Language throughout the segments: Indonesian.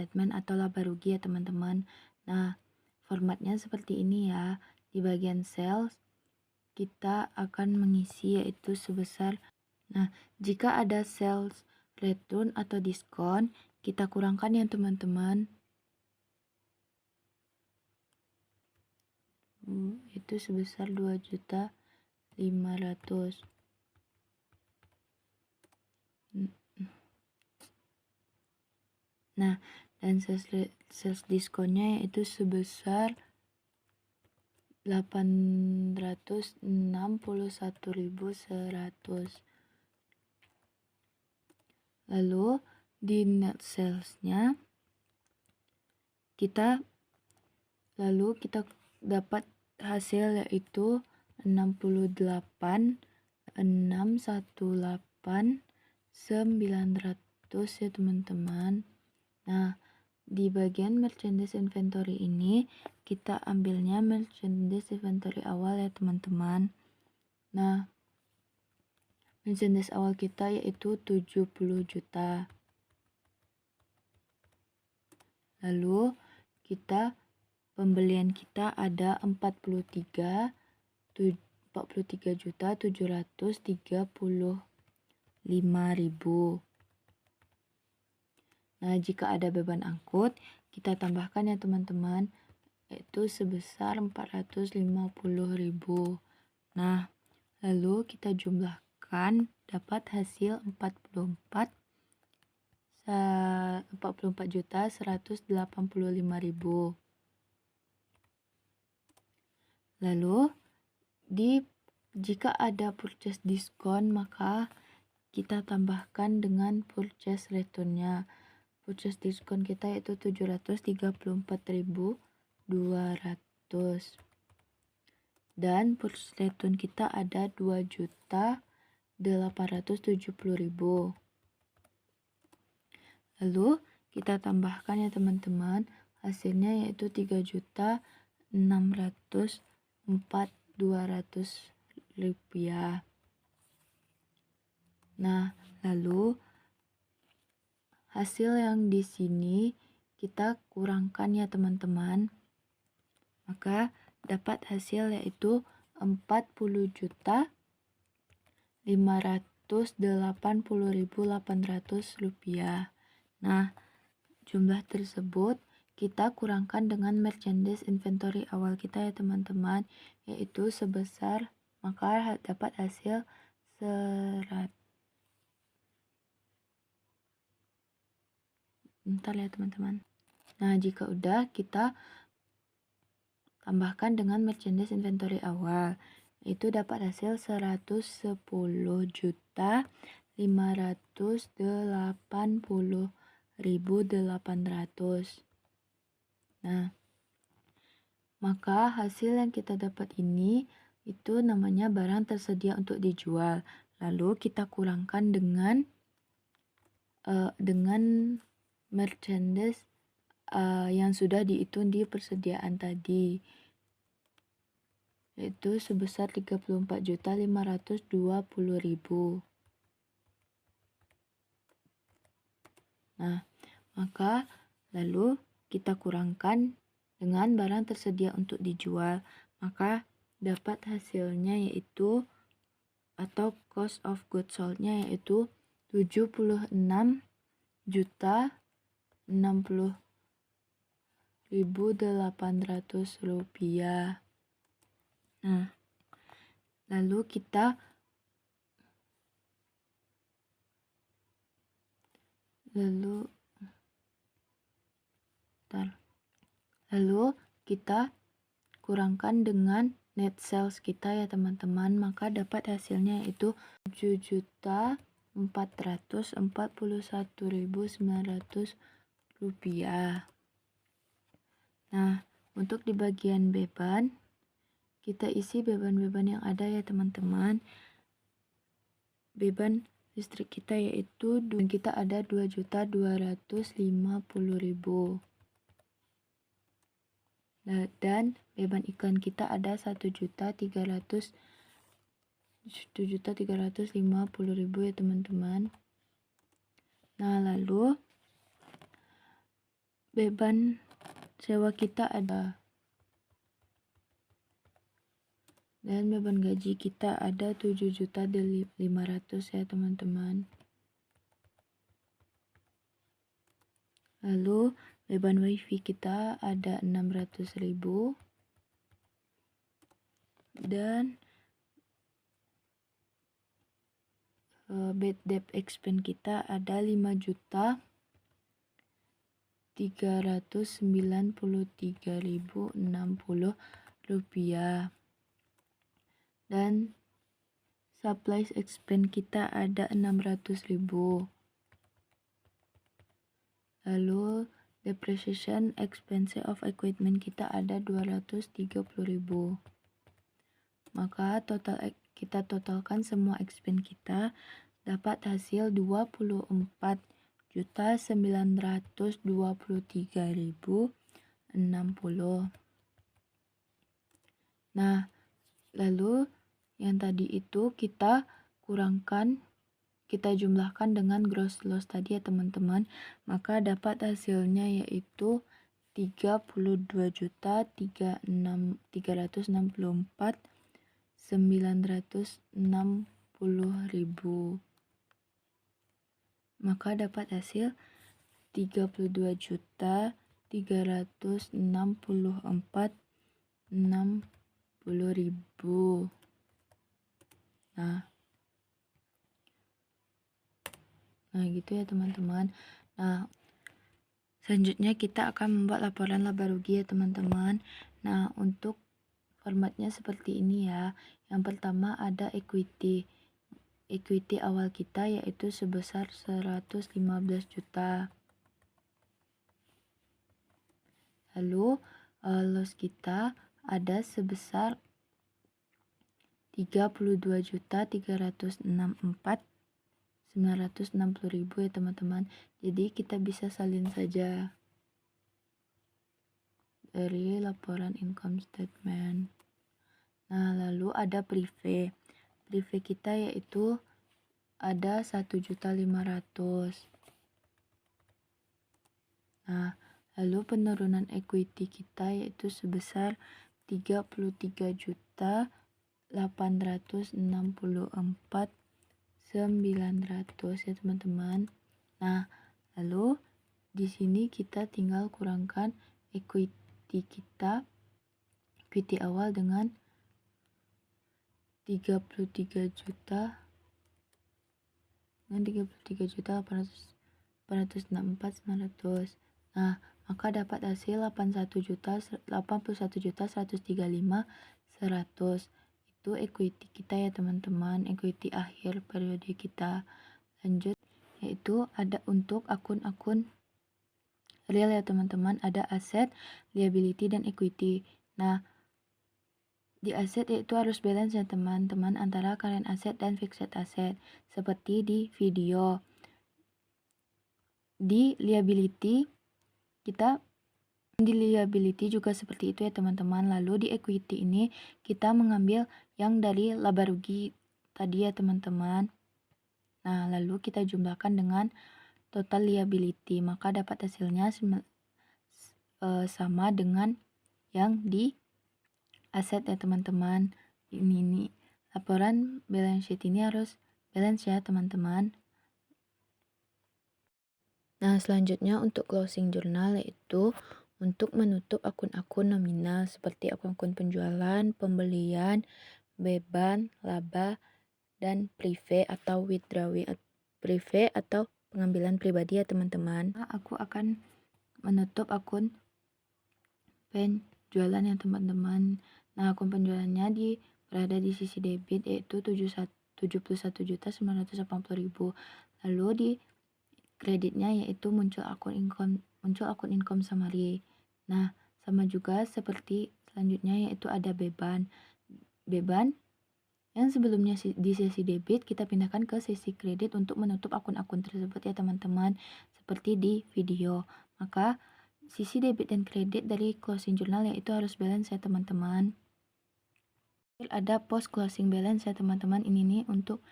statement atau laba rugi ya teman-teman. Nah, formatnya seperti ini ya. Di bagian sales kita akan mengisi yaitu sebesar. Nah, jika ada sales return atau diskon, kita kurangkan ya teman-teman. Itu sebesar 2.500.000. Nah, dan sales diskonnya yaitu sebesar 861.100. Lalu di net salesnya kita dapat hasil yaitu 68.618.900 ya teman-teman. Nah, di bagian merchandise inventory ini kita ambilnya merchandise inventory awal ya teman-teman. Nah, merchandise awal kita yaitu 70 juta. Lalu pembelian kita ada 43.735.000. Nah, jika ada beban angkut, kita tambahkan ya teman-teman, yaitu sebesar 450.000. Nah, lalu kita jumlahkan dapat hasil 44.185.000. Lalu jika ada purchase diskon, maka kita tambahkan dengan purchase returnnya. Purchase diskon kita yaitu 734.200. Dan purchase return kita ada 2.870.000. Lalu kita tambahkan ya teman-teman, hasilnya yaitu 3.604.200 rupiah. Nah, lalu hasil yang di sini kita kurangkan ya teman-teman. Maka dapat hasil yaitu 40.580.800 rupiah. Nah, jumlah tersebut kita kurangkan dengan merchandise inventory awal kita ya teman-teman, yaitu sebesar, maka dapat hasil 100. Bentar ya teman-teman. Nah, jika udah, kita tambahkan dengan merchandise inventory awal, itu dapat hasil 110.580.800. Nah, maka hasil yang kita dapat ini itu namanya barang tersedia untuk dijual. Lalu kita kurangkan dengan merchandise yang sudah dihitung di persediaan tadi, yaitu sebesar 34.520.000. Nah, maka lalu kita kurangkan dengan barang tersedia untuk dijual, maka dapat hasilnya yaitu atau cost of goods sold-nya yaitu 76.060.800 rupiah. Nah, lalu kita kurangkan dengan net sales kita ya teman-teman, maka dapat hasilnya yaitu 7.441.900 rupiah. Nah, untuk di bagian beban, kita isi beban-beban yang ada ya teman-teman. Beban listrik kita yaitu kita ada 2.250.000. Dan beban iklan kita ada 1.350.000 ya teman-teman. Nah, lalu beban sewa kita ada, dan beban gaji kita ada 7.500.000 ya teman-teman. Lalu beban wifi kita ada 600.000, dan bad debt expense kita ada 5.393.060 rupiah, dan supplies expense kita ada 600.000. Lalu depreciation expense of equipment kita ada 230.000. Maka kita totalkan semua expense kita dapat hasil 24.923.060. Nah, lalu yang tadi itu kita jumlahkan dengan gross loss tadi ya teman-teman, maka dapat hasilnya yaitu 32.364.960.000. Maka dapat hasil 32.364.060.000. Nah gitu ya teman-teman. Nah, selanjutnya kita akan membuat laporan laba rugi ya teman-teman. Nah, untuk formatnya seperti ini ya. Yang pertama ada equity. Equity awal kita yaitu sebesar 115 juta. Lalu loss kita ada sebesar 32.364.960.000 ya teman-teman. Jadi kita bisa salin saja dari laporan income statement. Nah, lalu ada prive. Prive kita yaitu ada 1.500.000. Nah, lalu penurunan equity kita yaitu sebesar 33.864.900 ya teman-teman. Nah, lalu di sini kita tinggal kurangkan equity kita, equity awal dengan 33.864.900. Nah, maka dapat hasil 81.135.100. Itu equity kita ya teman-teman, equity akhir periode kita. Lanjut, yaitu ada untuk akun-akun real ya teman-teman, ada aset, liability, dan equity. Nah, di aset yaitu harus balance ya teman-teman antara current asset dan fixed asset seperti di video. Di liability juga seperti itu ya teman-teman. Lalu di equity ini kita mengambil yang dari laba rugi tadi ya teman-teman. Nah, lalu kita jumlahkan dengan total liability, maka dapat hasilnya sama dengan yang di aset ya teman-teman. Ini laporan balance sheet ini harus balance ya teman-teman. Nah, selanjutnya untuk closing journal yaitu untuk menutup akun-akun nominal seperti akun-akun penjualan, pembelian, beban, laba, dan prive atau withdrawing prive atau pengambilan pribadi ya teman-teman. Aku akan menutup akun penjualan ya teman-teman. Nah, akun penjualannya berada di sisi debit yaitu 71.980.000. Lalu di kreditnya yaitu muncul akun income summary. Nah, sama juga seperti selanjutnya yaitu ada beban yang sebelumnya di sesi debit kita pindahkan ke sesi kredit untuk menutup akun-akun tersebut ya teman-teman, seperti di video. Maka sisi debit dan kredit dari closing journal yaitu harus balance ya teman-teman. Ada post closing balance ya teman-teman. Ini nih untuk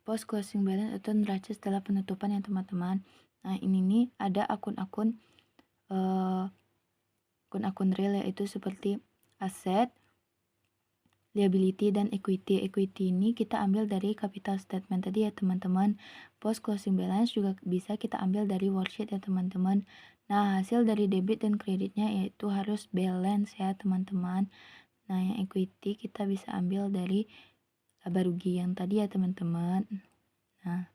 post closing balance atau neraca setelah penutupan ya teman-teman. Nah, ini nih ada akun-akun akun-akun real, yaitu seperti aset, liability, dan equity. Equity ini kita ambil dari capital statement tadi ya teman-teman. Post closing balance juga bisa kita ambil dari worksheet ya teman-teman. Nah, hasil dari debit dan kreditnya yaitu harus balance ya teman-teman. Nah, yang equity kita bisa ambil dari laba rugi yang tadi ya teman-teman. Nah,